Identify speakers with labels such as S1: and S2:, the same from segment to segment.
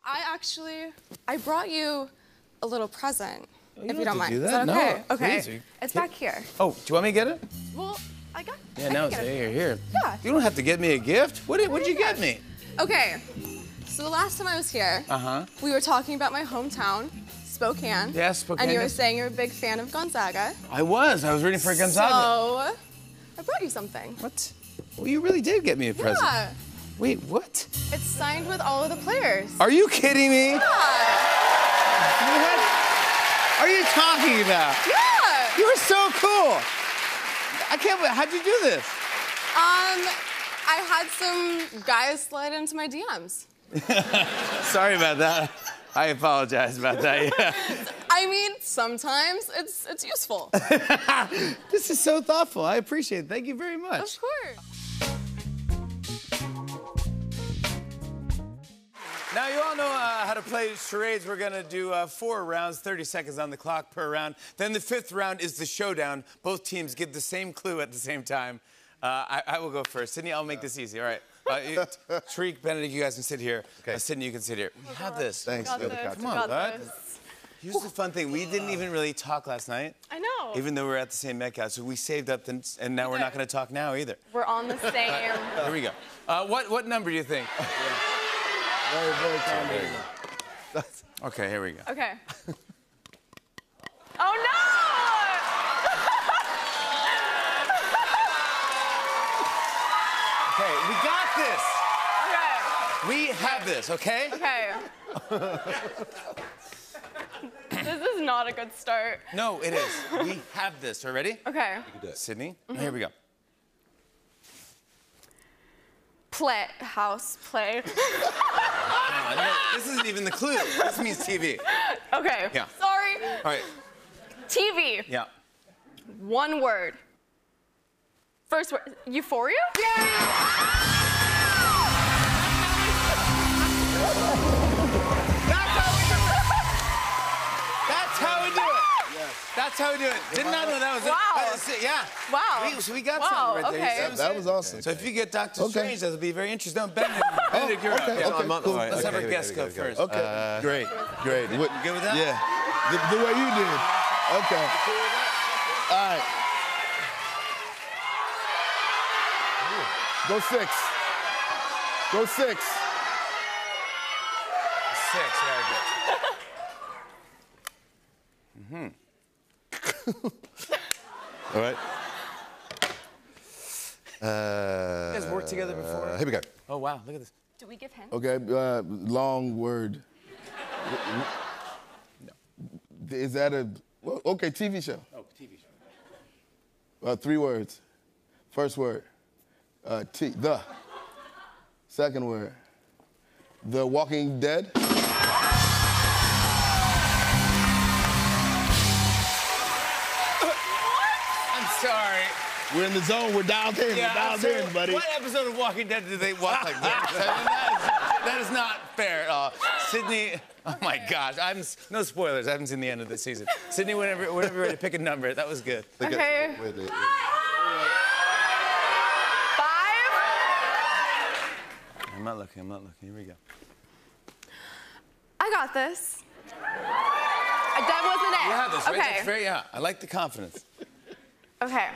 S1: I brought you a little present, if you don't mind.
S2: Do that.
S1: Is that okay?
S2: No,
S1: okay.
S2: please.
S1: It's back here.
S2: Oh, do you want me to get it?
S1: Well, I got.
S2: Yeah,
S1: I
S2: no,
S1: can
S2: it's
S1: get it.
S2: here.
S1: Yeah.
S2: You don't have to get me a gift. What'd you get me?
S1: Okay. So the last time I was here, we were talking about my hometown, Spokane.
S2: Yeah, Spokane.
S1: And you were saying you're a big fan of Gonzaga.
S2: I was rooting for Gonzaga.
S1: So, I brought you something.
S2: What? Well, you really did get me a present.
S1: Yeah.
S2: Wait, what?
S1: It's signed with all of the players.
S2: Are you kidding me?
S1: Yeah.
S2: What are you talking about?
S1: Yeah.
S2: You were so cool. I can't believe, how'd you do this?
S1: I had some guys slide into my DMs.
S2: Sorry about that. I apologize about that, yeah.
S1: I mean, sometimes it's useful.
S2: This is so thoughtful. I appreciate it. Thank you very much.
S1: Of course.
S2: Now, you all know how to play charades. We're going to do 4 rounds, 30 seconds on the clock per round. Then the 5th round is the showdown. Both teams give the same clue at the same time. I will go first. Sydney, I'll make this easy. All right. Tariq, Benedict, you guys can sit here.
S3: Okay.
S2: Sydney, you can sit here. We have this.
S3: Thanks.
S1: Got this.
S2: Come on,
S1: Got
S2: bud.
S1: this.
S2: Here's the fun thing. We didn't even really talk last night.
S1: I know.
S2: Even though we were at the same Metcalf. So we saved up, and now we're not going to talk now either.
S1: We're on the same.
S2: Here we go. What number do you think?
S3: Very, very calm.
S2: Okay, here we go.
S1: Okay. Oh no!
S2: Okay, we got this.
S1: Okay.
S2: We have this, okay?
S1: Okay. This is not a good start.
S2: No, it is. We have this. Are you ready?
S1: Okay.
S2: Sydney, here we go.
S1: Play. House. Play.
S2: This isn't even the clue. This means TV.
S1: Okay.
S2: Yeah.
S1: Sorry.
S2: All right.
S1: TV.
S2: Yeah.
S1: One word. First word. Euphoria?
S2: That's how we do it. Yes. That's how we do it. Did not know that was
S1: Wow.
S2: it. Yeah.
S1: Wow.
S2: So we got
S1: Wow,
S2: something right there.
S1: okay.
S3: That was awesome.
S2: So if you get Doctor Strange, that'll be very interesting. No, Benedict, you're up.
S3: okay,
S2: Yeah.
S3: okay, cool.
S2: Let's have our
S3: Okay,
S2: guest go first.
S3: Okay. Great. Great.
S2: You good with that?
S3: Yeah. The way you did. Okay. All right. Go 6. Go 6.
S2: 6, very good.
S3: All right.
S2: You guys worked together before?
S3: Here we go.
S2: Oh, wow. Look at this.
S1: Do we give hints?
S3: Okay. Long word.
S2: No.
S3: Is that a okay TV show?
S2: Oh, TV show.
S3: 3 words. First word. T. The. Second word. The Walking Dead.
S2: I'm sorry.
S3: We're in the zone. We're dialed in.
S2: Yeah,
S3: We're dialed in, buddy.
S2: What episode of Walking Dead did they walk like that? That is not fair at all. Sydney, oh my gosh, no spoilers. I haven't seen the end of the season. Sydney, whenever you're ready to pick a number, that was good.
S1: Okay. 5.
S2: I'm not looking. Here we go.
S1: I got this. That wasn't it.
S2: You have this, right?
S1: Okay.
S2: That's very, yeah. I like the confidence.
S1: Okay.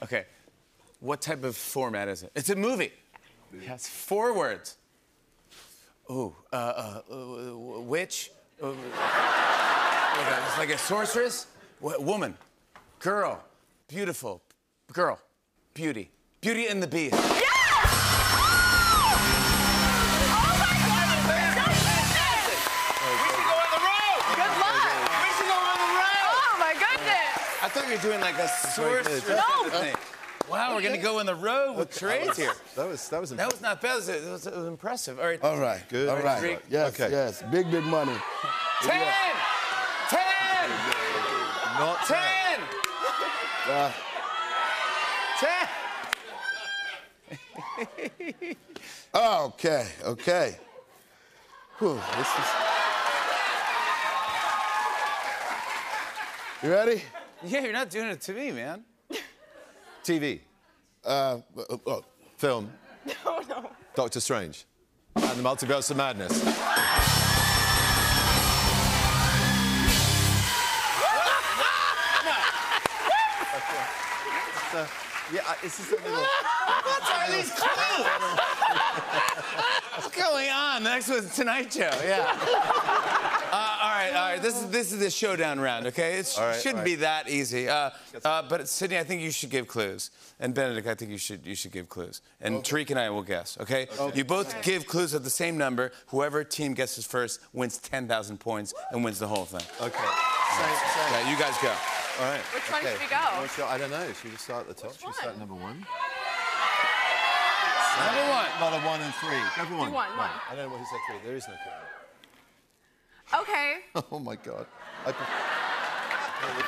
S2: Okay. What type of format is it? It's a movie. It has 4 words. Ooh, witch. It's like a sorceress. Woman. Girl. Beautiful. Girl. Beauty. Beauty and the Beast.
S1: Yeah! Oh my God!
S2: We should go on the road.
S1: Good luck.
S2: We should go on the road.
S1: Oh my goodness.
S2: I thought you were doing like a sorceress thing. Wow, we're gonna go on the road with charades here.
S3: That was
S2: That was not bad. It was impressive. All right.
S3: All right. Good. All right.
S2: Tariq.
S3: Yes.
S4: Okay.
S3: Yes. Big money.
S2: 10! 10!
S4: Not
S2: 10! 10!
S3: Okay. Okay. Whew, this is... You ready?
S2: Yeah, you're not doing it to me, man.
S4: TV. Film.
S1: Oh no.
S4: Doctor Strange. And the Multiverse of Madness. This is a little...
S2: What's all these clues? What's going on? The next one's Tonight Show, yeah. All right. This is the showdown round, okay? It shouldn't be that easy. But Sydney, I think you should give clues. And Benedict, I think you should give clues. And Tariq and I will guess, okay? You both give clues of the same number. Whoever team guesses first wins 10,000 points and wins the whole thing.
S4: Okay.
S2: Yeah, you guys go.
S4: All right.
S1: Which one should we go?
S4: I don't know. Should we just start at the top? Should we start at number 1?
S2: Number 1.
S4: Another 1 and 3. Go for 1.
S1: Do one.
S4: I don't know what he said 3. There is no 3.
S1: Okay.
S4: Oh my God. The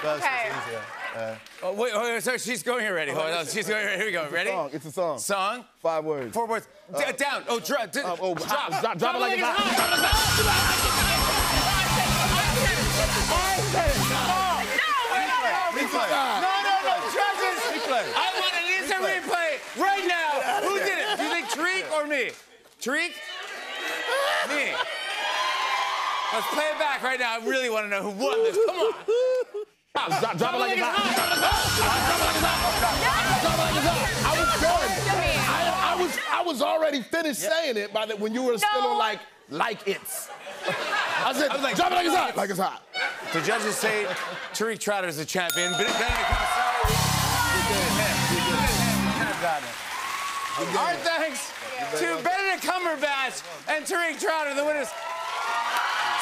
S4: first is easier.
S2: Wait, sorry, she's going here already. Hold on, she's going here. Here we go. Ready?
S3: It's a song.
S2: Song?
S3: 5 words.
S2: 4 words. Down. Oh, drop.
S3: Drop it like it's hot.
S2: Replay. No, judges. Replay. I want an instant replay right now. Who did it? Do you think Tariq or me? Tariq? Me. Let's play it back right now. I really want to know who won this. Come on.
S3: Drop it like it's hot. I was already finished saying it by when you were still on like it's. I said, drop it like it's hot. Like it's hot.
S2: The judges say Tariq Trotter is the champion. All right, thanks to Benedict Cumberbatch and Tariq Trotter, the winners.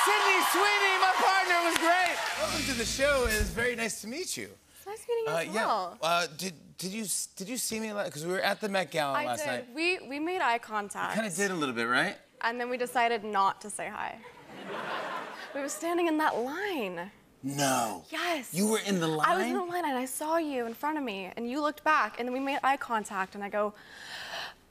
S2: Sydney Sweeney, my partner, was great. Welcome to the show. It is very nice to meet you.
S1: It's nice meeting you as well.
S2: Yeah. Did you see me? Because we were at the Met Gala last night.
S1: We made eye contact.
S2: Kind of did a little bit, right?
S1: And then we decided not to say hi. We were standing in that line.
S2: No.
S1: Yes.
S2: You were in the line?
S1: I was in the line and I saw you in front of me and you looked back and then we made eye contact and I go,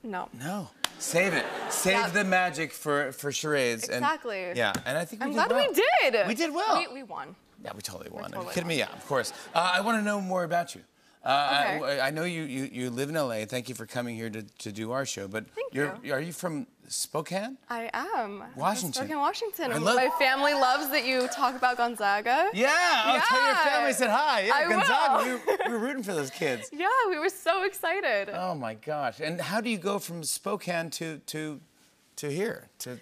S1: no.
S2: No. Save it. Save the magic for charades.
S1: Exactly.
S2: And, yeah, and I think we
S1: I'm
S2: did
S1: glad
S2: well.
S1: we did.
S2: We did well.
S1: We won.
S2: Yeah, we totally won.
S1: Totally
S2: Are you kidding me? Yeah, of course. I want to know more about you.
S1: Okay.
S2: I know you live in LA. Thank you for coming here to do our show. But are you from Spokane?
S1: I am.
S2: Washington.
S1: Spokane, Washington.
S2: My
S1: family loves that you talk about Gonzaga.
S2: Yeah. I'll tell your family said hi. Yeah,
S1: I
S2: Gonzaga.
S1: will.
S2: We were rooting for those kids.
S1: Yeah, we were so excited.
S2: Oh my gosh! And how do you go from Spokane to here to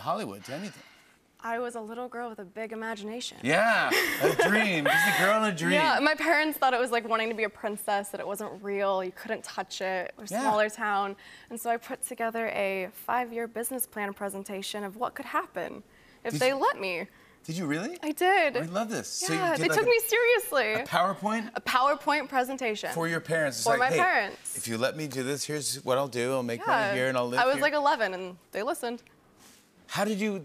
S2: Hollywood to anything?
S1: I was a little girl with a big imagination.
S2: Yeah, a dream. Just a girl in a dream.
S1: Yeah, my parents thought it was like wanting to be a princess, that it wasn't real, you couldn't touch it. We're a smaller town. And so I put together a 5-year business plan presentation of what could happen if they let me.
S2: Did you really?
S1: I did.
S2: I love this.
S1: Yeah,
S2: so you
S1: they
S2: did
S1: took me seriously.
S2: A PowerPoint?
S1: A PowerPoint presentation.
S2: For your parents. It's
S1: For
S2: like,
S1: my
S2: hey,
S1: parents.
S2: if you let me do this, here's what I'll do. I'll make money here and I'll live here.
S1: I was like 11 and they listened.
S2: How did you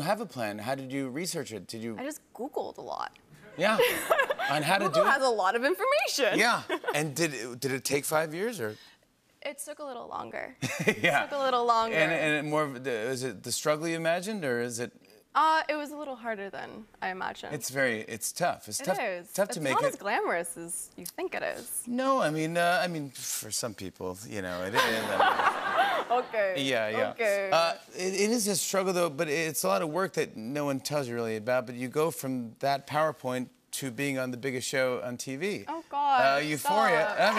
S2: have a plan? How did you research it?
S1: I just Googled a lot.
S2: Yeah. On how to do
S1: Google
S2: it?
S1: has a lot of information.
S2: Yeah. And did it take 5 years or?
S1: It took a little longer.
S2: Yeah.
S1: It took a little longer.
S2: And more of is it the struggle you imagined or is it?
S1: It was a little harder than I imagined.
S2: It's tough. It's tough.
S1: It is.
S2: Tough to make it.
S1: It's not as glamorous as you think it is.
S2: No, I mean, for some people, it is.
S1: Okay.
S2: Yeah.
S1: Okay.
S2: It is a struggle though, but it's a lot of work that no one tells you really about. But you go from that PowerPoint to being on the biggest show on TV.
S1: Oh God.
S2: Euphoria.
S1: Stop.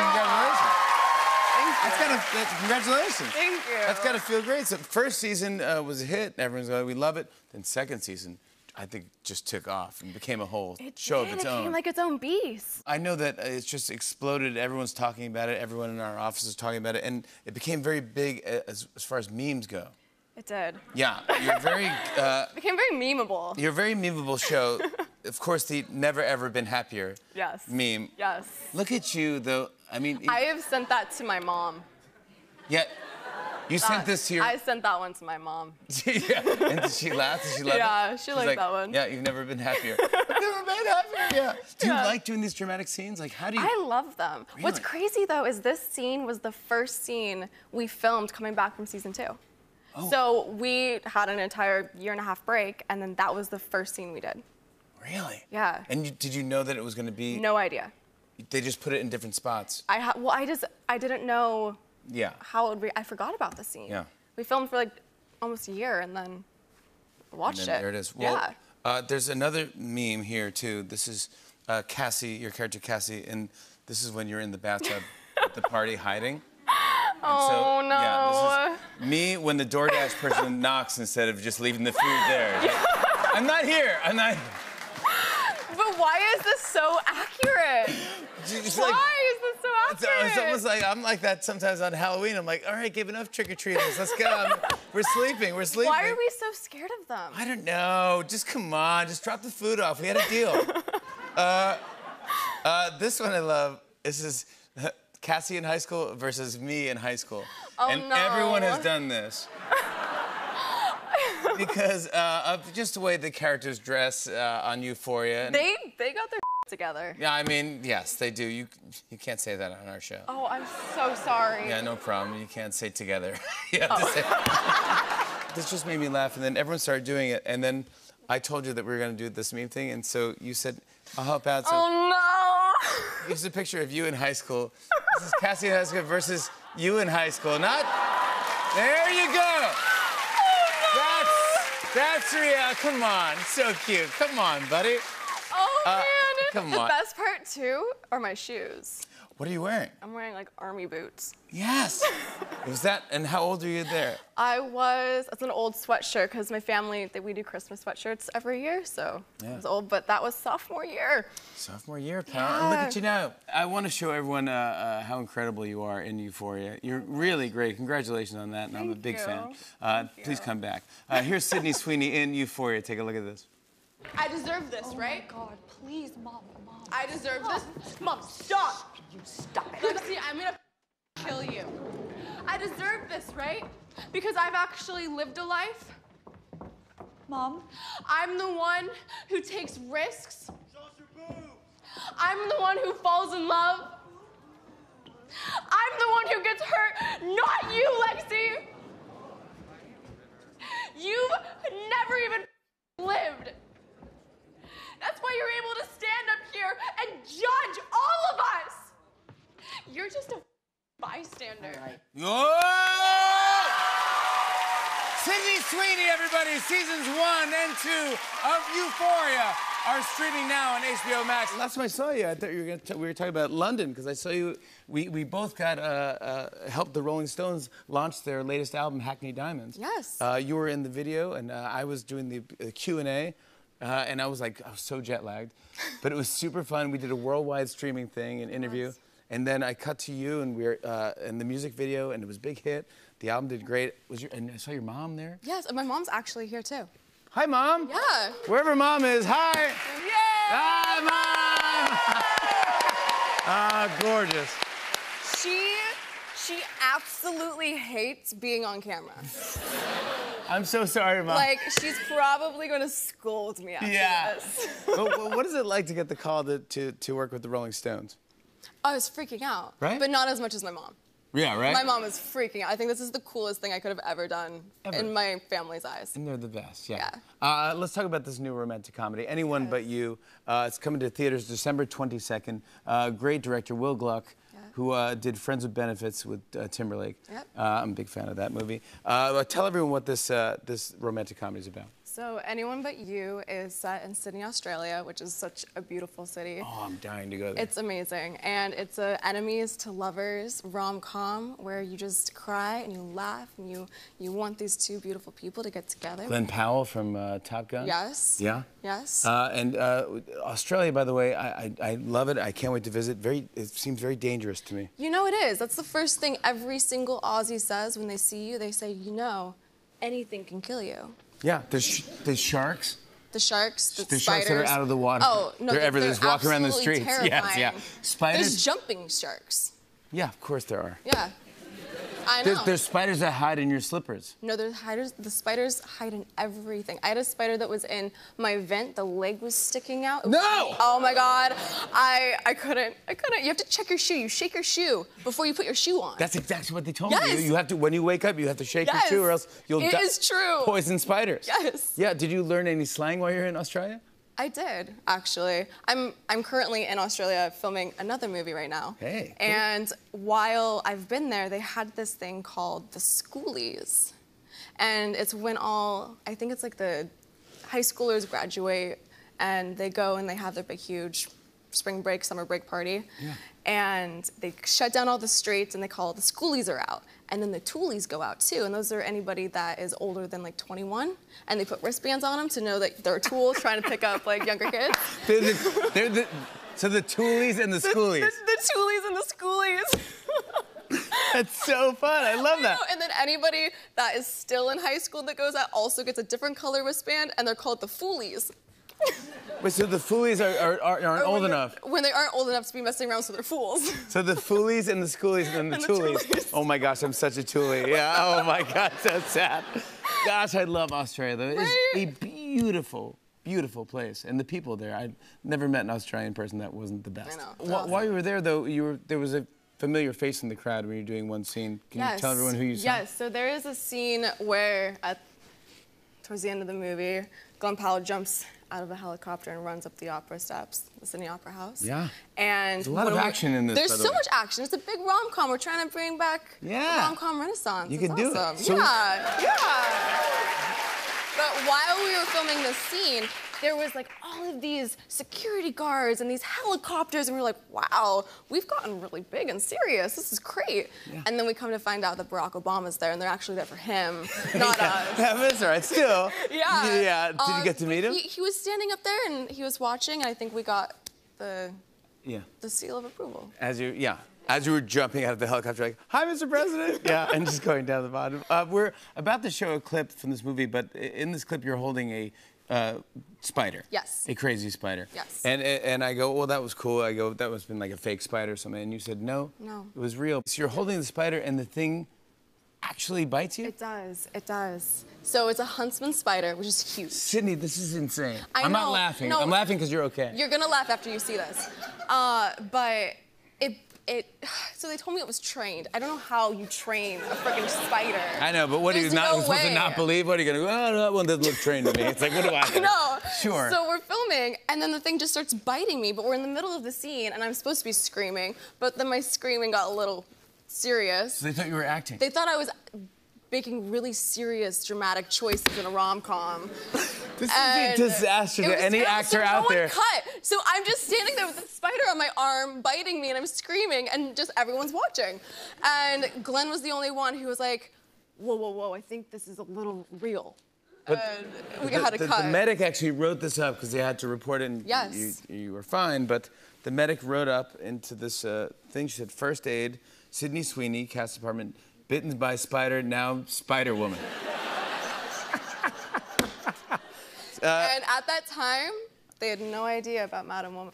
S2: Congratulations. Congratulations.
S1: Thank you.
S2: That's gotta feel great. So first season was a hit. Everyone's like, we love it. Then second season, I think, just took off and became a whole show of its own.
S1: It became like its own beast.
S2: I know that it's just exploded. Everyone's talking about it. Everyone in our office is talking about it, and it became very big as far as memes go.
S1: It did.
S2: Yeah, you're very.
S1: It became very memeable.
S2: You're a very memeable show. Of course, the "Never Ever Been Happier" meme.
S1: Yes.
S2: Look at you, though. I mean.
S1: I have sent that to my mom.
S2: Yeah. You sent this to your...
S1: I sent that one to my mom.
S2: Yeah. And did she laugh? Did she love it?
S1: Yeah, she liked
S2: like,
S1: that one.
S2: Yeah, you've never been happier. I've never been happier. Yeah. Do you like doing these dramatic scenes? Like, how do you...
S1: I love them.
S2: Really?
S1: What's crazy, though, is this scene was the first scene we filmed coming back from season 2. Oh. So we had an entire 1.5-year break, and then that was the first scene we did.
S2: Really?
S1: Yeah.
S2: And did you know that it was going to be...
S1: No idea.
S2: They just put it in different spots.
S1: I didn't know...
S2: Yeah.
S1: How it would be. I forgot about the scene.
S2: Yeah.
S1: We filmed for like almost a year, and then watched
S2: And then
S1: it.
S2: there it is. Well,
S1: yeah.
S2: There's another meme here too. This is Cassie, your character Cassie, and this is when you're in the bathtub at the party hiding.
S1: Oh, no.
S2: Yeah, this is me when the DoorDash person knocks instead of just leaving the food there. I'm not here. I'm not.
S1: But why is this so accurate? Why is this so accurate?
S2: It's almost like I'm like that sometimes on Halloween. I'm like, all right, give enough trick-or-treaters. Let's go. We're sleeping. We're sleeping.
S1: Why are we so scared of them?
S2: I don't know. Just come on. Just drop the food off. We had a deal. This one I love. This is Cassie in high school versus me in high school.
S1: Oh,
S2: and
S1: no.
S2: everyone has done this. Because of just the way the characters dress on Euphoria. And
S1: They got their together.
S2: yeah, I mean, yes, they do. You can't say that on our show.
S1: Oh, I'm so sorry.
S2: Yeah, no problem. You can't say together. You have to say. This just made me laugh, and then everyone started doing it, and then I told you that we were going to do this meme thing, and so you said, I'll help out. So
S1: Oh, no.
S2: here's a picture of you in high school. This is Cassie in high school versus you in high school. Not. There you go. That's real. Come on. So cute. Come on, buddy.
S1: Oh, man.
S2: come
S1: The
S2: on.
S1: best part, too, are my shoes.
S2: What are you wearing?
S1: I'm wearing, like, army boots.
S2: Yes. Was that, and how old were you there?
S1: It's an old sweatshirt, because my family, we do Christmas sweatshirts every year, so
S2: Yeah.
S1: it was old, but that was sophomore year.
S2: Sophomore year, pal. And look
S1: Yeah.
S2: at you now. I want to show everyone how incredible you are in Euphoria. You're really great. Congratulations on that, and I'm a big fan. Please come back. Here's Sydney Sweeney in Euphoria. Take a look at this.
S5: I deserve this, right?
S6: Oh my God, please, Mom.
S5: I deserve this.
S6: Mom, stop. You stop it.
S5: Lexi, I'm gonna kill you. I deserve this, right? Because I've actually lived a life.
S6: Mom.
S5: I'm the one who takes risks. I'm the one who falls in love. I'm the one who gets hurt, not you, Lexi. You've never even lived. That's why you're able to stand up here and judge all of us. You're just a bystander.
S2: Oh! Sydney Sweeney, everybody. Seasons 1 and 2 of Euphoria are streaming now on HBO Max. Last time I saw you, I thought we were talking about London, because I saw you. We both got helped the Rolling Stones launch their latest album, Hackney Diamonds.
S1: Yes.
S2: You were in the video, and I was doing the Q&A. And I was so jet lagged, but it was super fun. We did a worldwide streaming thing, an interview,
S1: Yes.
S2: and then I cut to you, and we were in the music video, and it was a big hit. The album did great. And I saw your mom there.
S1: Yes, and my mom's actually here, too.
S2: Hi, Mom.
S1: Yeah.
S2: Wherever Mom is, hi.
S1: Yay!
S2: Hi, Mom. Ah, gorgeous.
S1: She absolutely hates being on camera.
S2: I'm so sorry, Mom.
S1: Like, she's probably gonna scold me after this.
S2: But what is it like to get the call to work with the Rolling Stones?
S1: I was freaking out.
S2: Right?
S1: But not as much as my mom.
S2: Yeah, right?
S1: My mom was freaking out. I think this is the coolest thing I could have ever done in my family's eyes.
S2: And they're the best, yeah.
S1: Yeah.
S2: Let's talk about this new romantic comedy, Anyone But You. It's coming to theaters December 22nd. Great director, Will Gluck, who did Friends with Benefits with Timberlake.
S1: Yep.
S2: I'm a big fan of that movie. Tell everyone what this romantic comedy is about.
S1: So Anyone But You is set in Sydney, Australia, which is such a beautiful city.
S2: Oh, I'm dying to go there.
S1: It's amazing. And it's a enemies to lovers rom-com where you just cry and you laugh and you want these two beautiful people to get together.
S2: Glenn Powell from Top Gun?
S1: Yes.
S2: Yeah?
S1: Yes.
S2: And Australia, by the way, I love it. I can't wait to visit. It seems very dangerous to me.
S1: You know it is. That's the first thing every single Aussie says when they see you. They say, you know, anything can kill you.
S2: Yeah, there's sharks.
S1: The sharks, the
S2: There's
S1: spiders.
S2: sharks that are out of the water.
S1: Oh, no,
S2: they're everywhere. Just walking around the
S1: absolutely
S2: streets.
S1: terrifying.
S2: Yes, yeah. Spiders.
S1: There's jumping sharks.
S2: Yeah, of course there are.
S1: Yeah. I know.
S2: There's spiders that hide in your slippers.
S1: No, the spiders hide in everything. I had a spider that was in my vent. The leg was sticking out.
S2: No!
S1: Oh my God. I couldn't. You have to check your shoe. You shake your shoe before you put your shoe on.
S2: That's exactly what they told me.
S1: Yes.
S2: You have to, when you wake up, you have to shake your
S1: Yes.
S2: shoe or else you'll
S1: It is true.
S2: Poison spiders.
S1: Yes.
S2: Yeah, did you learn any slang while you're in Australia?
S1: I did, actually. I'm currently in Australia filming another movie right now.
S2: Hey, cool.
S1: And while I've been there, they had this thing called the Schoolies. And it's when I think it's like the high schoolers graduate and they go and they have their big, huge spring break, summer break party. Yeah. And they shut down all the streets and they call the schoolies are out. And then the toolies go out too. And those are anybody that is older than like 21. And they put wristbands on them to know that they're a tool trying to pick up like younger kids.
S2: So the toolies and the schoolies.
S1: The toolies and the schoolies.
S2: That's so fun. I love that.
S1: And then anybody that is still in high school that goes out also gets a different color wristband, and they're called the foolies.
S2: Wait, so the foolies aren't old enough?
S1: When they aren't old enough to be messing around, so they're fools.
S2: So the foolies and the schoolies and then the toolies. Oh my gosh, I'm such a toolie. Yeah, oh my God, so sad. Gosh, I love Australia though. It's a beautiful, beautiful place. And the people there, I've never met an Australian person that wasn't the best.
S1: I know.
S2: While you were there though, there was a familiar face in the crowd when you were doing one scene. Can you tell everyone who you saw?
S1: Yes, so there is a scene where towards the end of the movie, Glen Powell jumps out of a helicopter and runs up the opera steps, the Sydney Opera House.
S2: Yeah.
S1: And
S2: there's a lot of action in this.
S1: There's so much action. It's a big rom-com. We're trying to bring back the rom-com renaissance.
S2: You can do it.
S1: So yeah. But while we were filming this scene, there was like all of these security guards and these helicopters, and we were like, wow, we've gotten really big and serious. This is great. Yeah. And then we come to find out that Barack Obama's there, and they're actually there for him, not us.
S2: That's all right, still.
S1: Yeah.
S2: Yeah, did you get to meet him?
S1: He was standing up there, and he was watching, and I think we got the seal of approval.
S2: As you were jumping out of the helicopter, like, hi, Mr. President. Yeah, and just going down the bottom. We're about to show a clip from this movie, but in this clip, you're holding a spider.
S1: Yes.
S2: A crazy spider.
S1: Yes.
S2: And I go, well, that was cool. I go, that must have been like a fake spider or something. And you said, no.
S1: No.
S2: It was real. So you're holding the spider and the thing actually bites you?
S1: It does. It does. So it's a huntsman spider, which is huge.
S2: Sydney, this is insane.
S1: I'm
S2: not laughing. No, I'm laughing because you're okay.
S1: You're gonna laugh after you see this. But so they told me it was trained. I don't know how you train a freaking spider.
S2: I know, but what are you supposed to not believe? What are you gonna go, oh, that one doesn't look trained to me. It's like, what do I know?
S1: No.
S2: Sure.
S1: So we're filming, and then the thing just starts biting me, but we're in the middle of the scene, and I'm supposed to be screaming, but then my screaming got a little serious.
S2: So they thought you were acting?
S1: They thought I was making really serious, dramatic choices in a rom-com.
S2: This is a disaster to any actor out there.
S1: Cut. So I'm just standing there with the spider on my arm, biting me, and I'm screaming, and just everyone's watching. And Glenn was the only one who was like, whoa, whoa, whoa, I think this is a little real.
S2: But
S1: we had to cut.
S2: The medic actually wrote this up because they had to report it, and
S1: yes.
S2: you were fine, but the medic wrote up into this thing, she said, first aid, Sydney Sweeney, cast department, bitten by spider, now Spider Woman.
S1: And at that time, they had no idea about Madame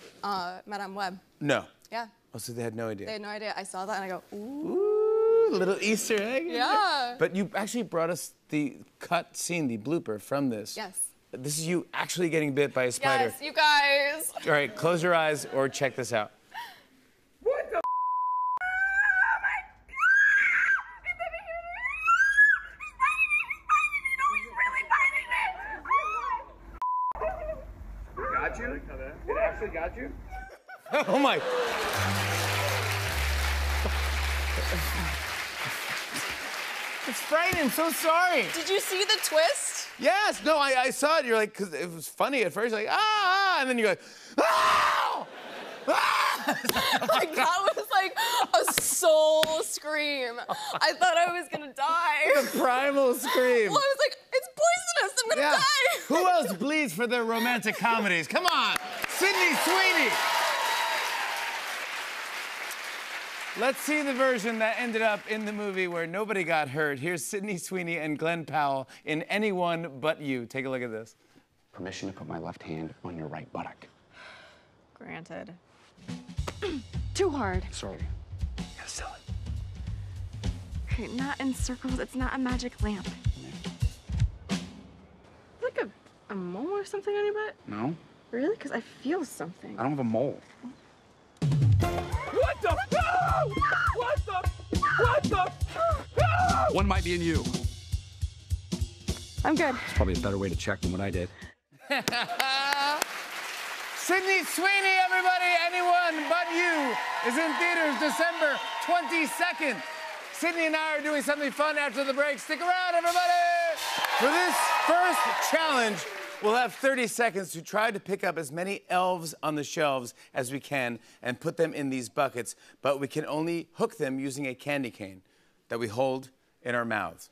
S1: Web.
S2: No.
S1: Yeah.
S2: Oh, so they had no idea.
S1: They had no idea. I saw that and I go, ooh.
S2: Ooh, little Easter egg.
S1: Yeah.
S2: But you actually brought us the cut scene, the blooper from this.
S1: Yes.
S2: This is you actually getting bit by a spider.
S1: Yes, you guys.
S2: All right, close your eyes or check this out.
S7: What the Got you? It actually got you?
S2: Oh my. It's frightening, I'm so sorry.
S1: Did you see the twist?
S2: Yes, no, I saw it. You're like, because it was funny at first, like, and then you're like, ah!
S1: Like, that was like a soul scream. I thought I was gonna die.
S2: The primal scream.
S1: Well, I was like, it's poisonous, I'm gonna die.
S2: Who else bleeds for their romantic comedies? Come on, Sydney Sweeney. Let's see the version that ended up in the movie where nobody got hurt. Here's Sydney Sweeney and Glen Powell in Anyone But You. Take a look at this.
S8: Permission to put my left hand on your right buttock.
S5: Granted. Too hard.
S8: Sorry. You gotta sell it.
S5: Okay, not in circles. It's not a magic lamp. Like a mole or something on your butt?
S8: No.
S5: Really? Because I feel something.
S8: I don't have a mole.
S7: What the? No! What the? What the? No!
S8: One might be in you.
S5: I'm good.
S8: It's probably a better way to check than what I did.
S2: Sydney Sweeney, everybody, Anyone But You is in theaters December 22nd. Sydney and I are doing something fun after the break. Stick around, everybody! For this first challenge, we'll have 30 seconds to try to pick up as many elves on the shelves as we can and put them in these buckets, but we can only hook them using a candy cane that we hold in our mouths.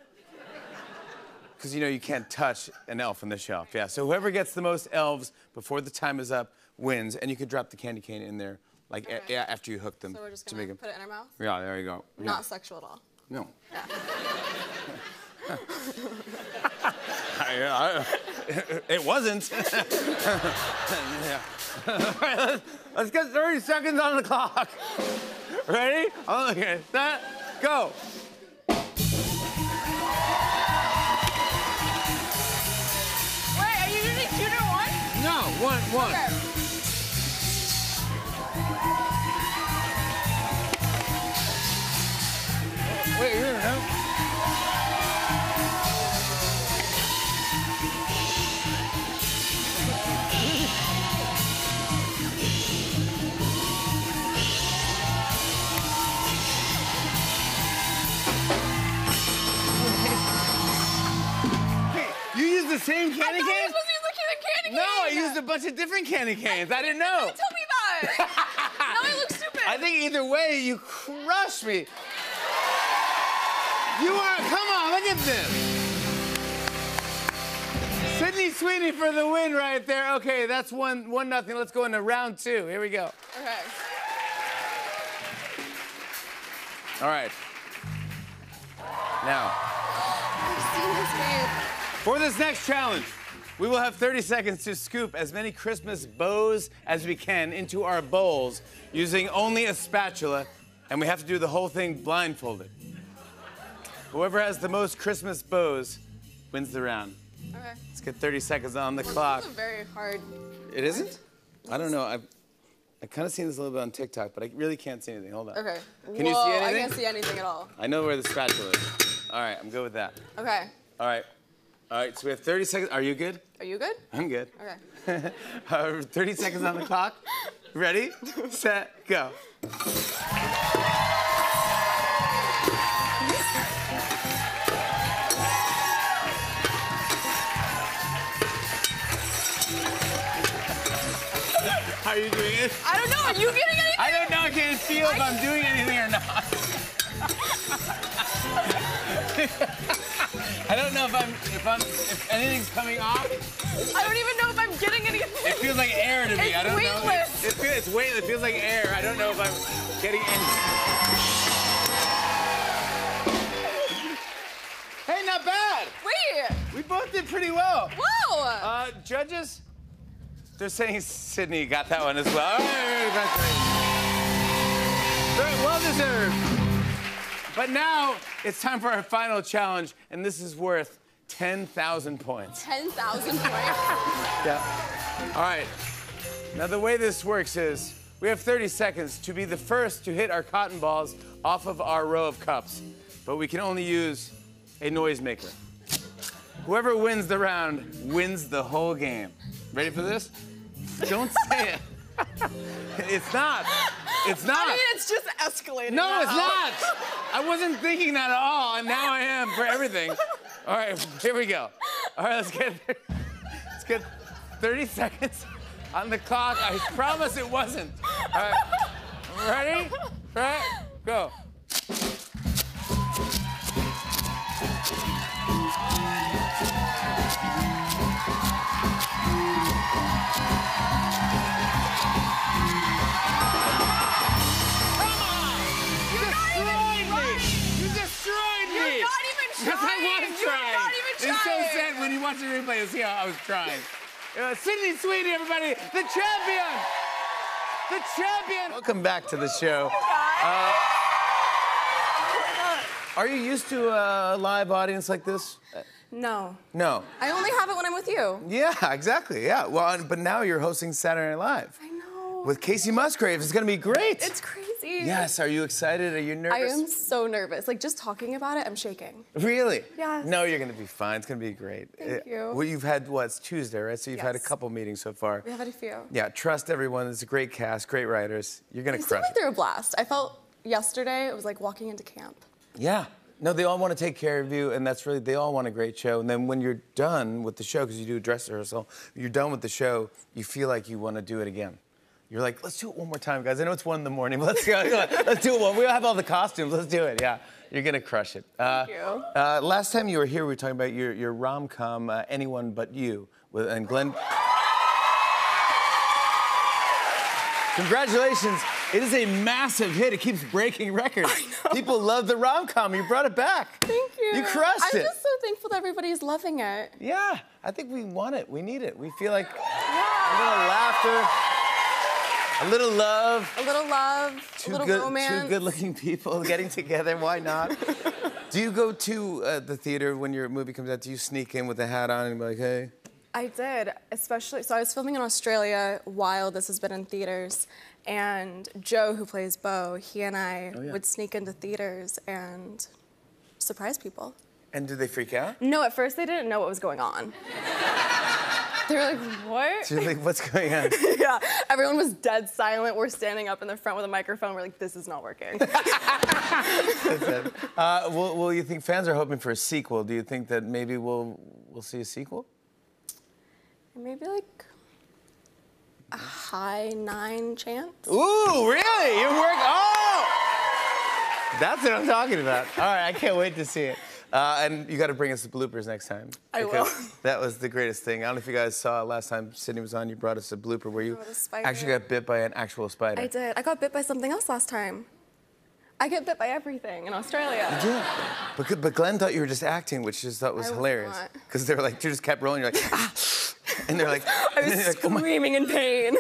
S2: Because you know you can't touch an elf on the shelf. Yeah, so whoever gets the most elves before the time is up wins, and you can drop the candy cane in there like after you hook them.
S1: So we're just
S2: to
S1: gonna
S2: make them.
S1: put it in our mouth?
S2: Yeah, there you go.
S1: Not sexual at all.
S2: No.
S1: Yeah.
S2: It wasn't. Yeah. All right, let's get 30 seconds on the clock. Ready? Okay, set, go.
S5: Wait, are you doing 2 to 1?
S2: No, one.
S5: Okay.
S2: Wait, you don't know? You used the same candy
S5: I thought you
S2: cane?
S5: were supposed to use the candy cane.
S2: No, I used a bunch of different candy canes. I didn't know.
S5: Don't tell me that. Now I look stupid.
S2: I think either way, you crushed me. You are, come on, look at this. Sydney Sweeney for the win right there. Okay, that's 1-0. Let's go into round 2. Here we go.
S1: Okay.
S2: All right. Now,
S1: I've seen his face.
S2: for this next challenge, we will have 30 seconds to scoop as many Christmas bows as we can into our bowls using only a spatula, and we have to do the whole thing blindfolded. Whoever has the most Christmas bows wins the round.
S1: Okay.
S2: Let's get 30 seconds on the clock.
S1: This is a very hard.
S2: It isn't? I don't know. I've kind of seen this a little bit on TikTok, but I really can't see anything. Hold on.
S1: Okay.
S2: Can you see
S1: Whoa,
S2: anything?
S1: I can't see anything at all.
S2: I know where the spatula is. All right, I'm good with that.
S1: Okay.
S2: All right. All right, so we have 30 seconds. Are you good?
S1: Are you good?
S2: I'm good.
S1: Okay.
S2: 30 seconds on the clock. Ready, set, go. How are you doing it?
S5: I don't know. Are you getting anything?
S2: I don't know. I can't feel if I'm doing anything or not. I don't know if anything's coming off.
S5: I don't even know if I'm getting anything.
S2: It feels like air to me.
S5: It's
S2: I don't know.
S5: weightless.
S2: It's weightless. It feels like air. I don't know if I'm getting anything. Hey, not bad.
S5: Wait.
S2: We both did pretty well.
S5: Wow.
S2: Judges, they're saying Sydney got that one as well. All right, very well deserved. But now it's time for our final challenge, and this is worth 10,000 points.
S1: 10,000 points.
S2: Yeah. All right. Now the way this works is we have 30 seconds to be the first to hit our cotton balls off of our row of cups, but we can only use a noisemaker. Whoever wins the round wins the whole game. Ready for this? Don't say it. It's not. It's not.
S1: I mean, it's just escalating.
S2: No,
S1: now.
S2: it's not. I wasn't thinking that at all, and now I am for everything. All right, here we go. All right, let's get 30 seconds on the clock. I promise it wasn't. All right, ready? Right, go. It's so sad when you watch the replay to see how I was trying. Sydney Sweeney, everybody, the champion! The champion! Welcome back to the show. Are you used to a live audience like this?
S1: No.
S2: No.
S1: I only have it when I'm with you.
S2: Yeah, exactly. Yeah. Well, but now you're hosting Saturday Night Live.
S1: I know.
S2: With Casey Musgraves. It's going to be great.
S1: It's crazy.
S2: Yes. Are you excited? Are you nervous?
S1: I am so nervous. Like, just talking about it, I'm shaking.
S2: Really?
S1: Yes.
S2: No, you're going to be fine. It's going to be great.
S1: Thank you.
S2: Well, you've had, what, it's Tuesday, right? So you've had a
S1: Yes.
S2: couple meetings so far.
S1: We have had a few.
S2: Yeah, trust everyone. It's a great cast, great writers. You're going to
S1: It seemed
S2: crush
S1: like
S2: it.
S1: they were a blast. I felt yesterday, it was like walking into camp.
S2: Yeah. No, they all want to take care of you, and that's really, they all want a great show. And then when you're done with the show, because you do a dress rehearsal, you're done with the show, you feel like you want to do it again. You're like, let's do it one more time, guys. I know it's 1 in the morning, but let's go. Let's do it one. We all have all the costumes. Let's do it. Yeah, you're gonna crush it.
S1: Thank you.
S2: Last time you were here, we were talking about your rom-com, Anyone But You, and Glenn. Congratulations. It is a massive hit. It keeps breaking records. People love the rom-com. You brought it back.
S1: Thank you.
S2: You crushed it.
S1: I'm just so thankful that everybody's loving it.
S2: Yeah, I think we want it. We need it. We feel like a little laughter, a little love.
S1: A little love, a little romance.
S2: Two good-looking people getting together. Why not? Do you go to the theater when your movie comes out? Do you sneak in with a hat on and be like, hey?
S1: I did, especially, so I was filming in Australia while this has been in theaters, and Joe, who plays Beau, he and I would sneak into theaters and surprise people.
S2: And did they freak out?
S1: No, at first they didn't know what was going on. They were like, what?
S2: So you're like, what's going on?
S1: Yeah, everyone was dead silent. We're standing up in the front with a microphone. We're like, this is not working.
S2: Well, you think fans are hoping for a sequel. Do you think that maybe we'll see a sequel?
S1: Maybe like a high 9 chance.
S2: Ooh, really? You work? Oh! That's what I'm talking about. All right, I can't wait to see it. And you got to bring us the bloopers next time.
S1: I will.
S2: That was the greatest thing. I don't know if you guys saw last time Sydney was on, you brought us a blooper where you actually got bit by an actual spider.
S1: I did. I got bit by something else last time. I get bit by everything in Australia.
S2: Yeah. But Glenn thought you were just acting, which just thought was hilarious. Because they were like, you just kept rolling. You're like, ah. And they're like,
S1: I was screaming in pain.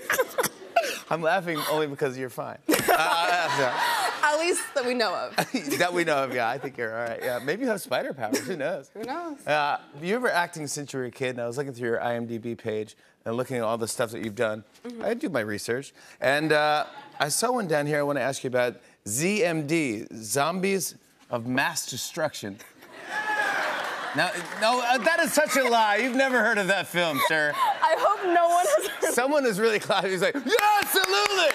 S2: I'm laughing only because you're fine.
S1: At least that we know of.
S2: That we know of, yeah. I think you're all right. Yeah, maybe you have spider powers. Who knows?
S1: Who knows?
S2: You were acting since you were a kid, and I was looking through your IMDb page and looking at all the stuff that you've done. I do my research. And I saw one down here I want to ask you about. ZMD, Zombies of Mass Destruction. Now, no, that is such a lie. You've never heard of that film, sir.
S1: I hope no one has heard.
S2: Someone is really clapping. He's like, yeah, absolutely!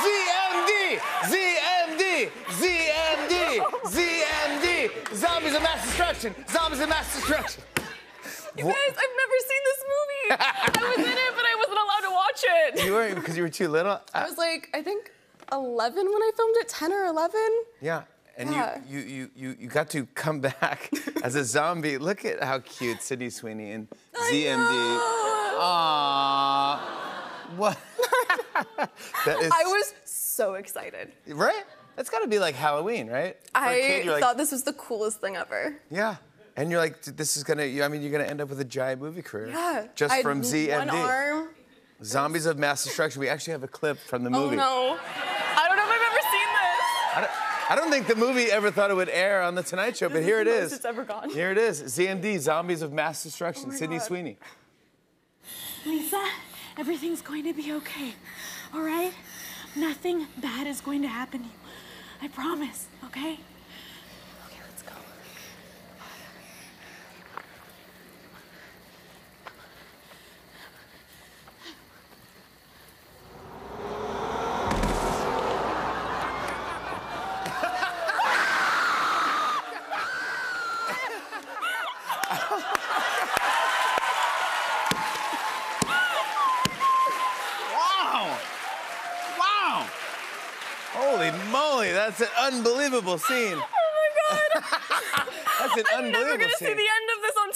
S2: ZMD! ZMD! ZMD! ZMD! Zombies of Mass Destruction! Zombies of Mass Destruction!
S1: You guys, I've never seen this movie. I was in it, but I wasn't allowed to watch it.
S2: You weren't, because you were too little?
S1: I was like, I think 11 when I filmed it, 10 or 11.
S2: Yeah. And you got to come back as a zombie. Look at how cute Sydney Sweeney and ZMD. Aww. What?
S1: I was so excited.
S2: Right? That's got to be like Halloween, right?
S1: I thought this was the coolest thing ever.
S2: Yeah. And you're like, this is going to, I mean, you're going to end up with a giant movie career.
S1: Yeah.
S2: Just from ZMD.
S1: One arm.
S2: Zombies of Mass Destruction. We actually have a clip from the movie.
S1: Oh, no. I don't know if I've ever seen this.
S2: I don't think the movie ever thought it would air on The Tonight Show, but here it is.
S1: It's ever gone.
S2: Here it is. ZMD, Zombies of Mass Destruction. Sydney Sweeney.
S9: Lisa, everything's going to be okay, all right? Nothing bad is going to happen to you. I promise, okay? Okay, let's go.
S2: Holy moly, that's an unbelievable scene.
S1: Oh my God.
S2: That's an unbelievable scene.
S1: I'm never gonna see the end of this on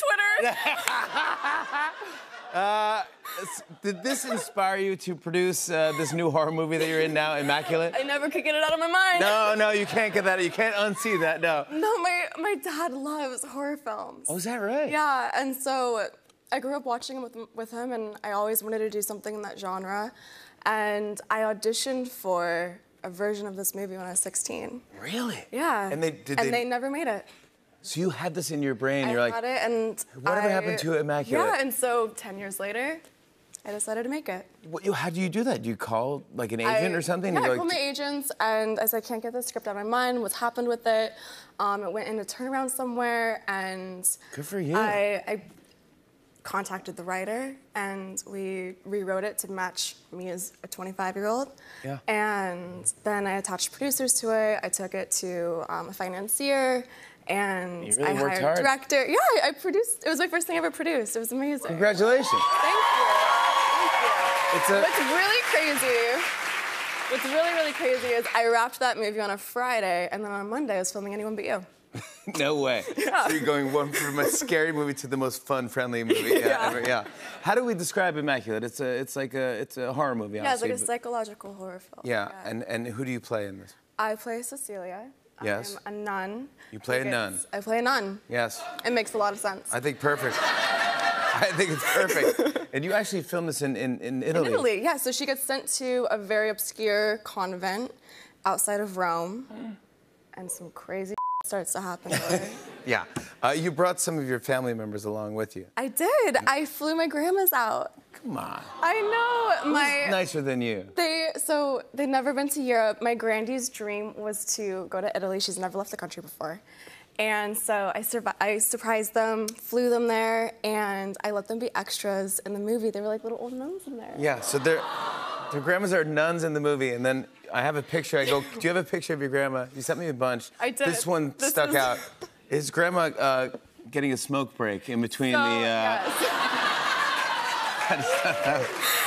S1: Twitter.
S2: Did this inspire you to produce this new horror movie that you're in now, Immaculate?
S1: I never could get it out of my mind.
S2: No, you can't get that. You can't unsee that, no.
S1: No, my dad loves horror films.
S2: Oh, is that right?
S1: Yeah, and so I grew up watching them with him, and I always wanted to do something in that genre. And I auditioned for a version of this movie when I was 16.
S2: Really?
S1: Yeah.
S2: And they
S1: never made it.
S2: So you had this in your brain. You're like,
S1: I had it, and
S2: whatever happened to Immaculate?
S1: Yeah, and so 10 years later, I decided to make it.
S2: How do you do that? Do you call like an agent or something?
S1: Yeah, I called my agents, and I said, I can't get the script out of my mind. What's happened with it? It went in a turnaround somewhere, and
S2: good for you.
S1: I contacted the writer, and we rewrote it to match me as a 25-year-old.
S2: Yeah.
S1: And then I attached producers to it. I took it to a financier, and
S2: You really
S1: I
S2: worked
S1: hired
S2: hard.
S1: a director. Yeah, I produced. It was my first thing I ever produced. It was amazing.
S2: Congratulations.
S1: Thank you.
S2: It's a,
S1: What's really crazy, what's really, really crazy is I wrapped that movie on a Friday, and then on Monday I was filming Anyone But You.
S2: no way.
S1: Yeah.
S2: So you're going from a scary movie to the most fun, friendly movie ever. Yeah. How do we describe Immaculate? It's a horror movie.
S1: Yeah, it's like
S2: obviously,
S1: a
S2: but-
S1: psychological horror film.
S2: Yeah. And who do you play in this?
S1: I play Cecilia.
S2: Yes.
S1: I'm a nun.
S2: You play a nun.
S1: I play a nun.
S2: Yes.
S1: It makes a lot of sense.
S2: I think perfect. I think it's perfect. And you actually filmed this in Italy.
S1: In Italy, yeah. So she gets sent to a very obscure convent outside of Rome, and some crazy starts to happen there.
S2: Yeah. You brought some of your family members along with you.
S1: I did. I flew my grandmas out.
S2: Come on.
S1: I know.
S2: Who's nicer than you?
S1: They'd never been to Europe. My grandy's dream was to go to Italy. She's never left the country before. And so I surprised them, flew them there, and I let them be extras in the movie. They were like little old nuns in there.
S2: Yeah, so their grandmas are nuns in the movie, and then I have a picture. I go, do you have a picture of your grandma? You sent me a bunch.
S1: I did.
S2: This one stuck out. Is grandma getting a smoke break in between the...
S1: Yes.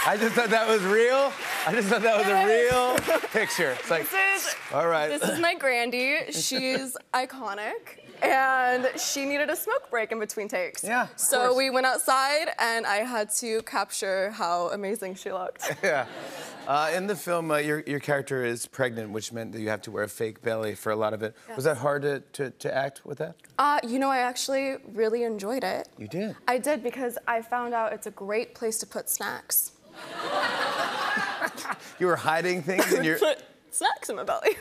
S2: I just thought that was real. I just thought that was a real picture. It's like, all right.
S1: This is my grandy. She's iconic. And she needed a smoke break in between takes.
S2: Yeah, of
S1: So
S2: course.
S1: we went outside, and I had to capture how amazing she looked.
S2: Yeah. In the film, your character is pregnant, which meant that you have to wear a fake belly for a lot of it.
S1: Yes.
S2: Was that hard to act with that?
S1: You know, I actually really enjoyed it.
S2: You did?
S1: I did, because I found out it's a great place to put snacks.
S2: You were hiding things in your...
S1: Put snacks in my belly.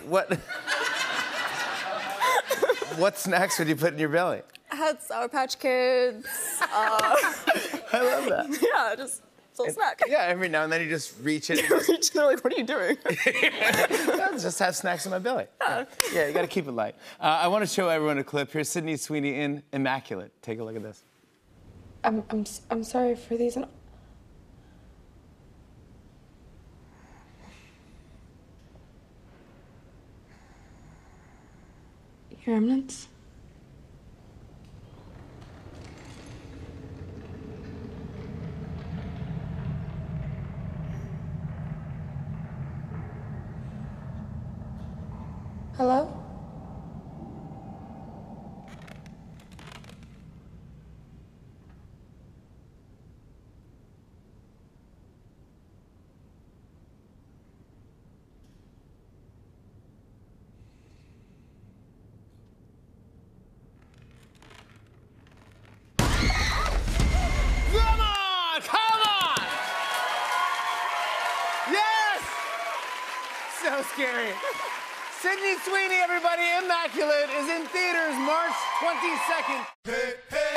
S2: What snacks would you put in your belly?
S1: I had Sour Patch Kids.
S2: I love that.
S1: Yeah, just a little snack.
S2: Yeah, every now and then you just reach in.
S1: They're like, what are you doing?
S2: Just have snacks in my belly. Yeah, you got to keep it light. I want to show everyone a clip. Here's Sydney Sweeney in Immaculate. Take a look at this.
S10: I'm sorry for these. Your Eminence? Hello?
S2: So scary. Sydney Sweeney, everybody, Immaculate is in theaters March 22nd.
S3: Hey, hey.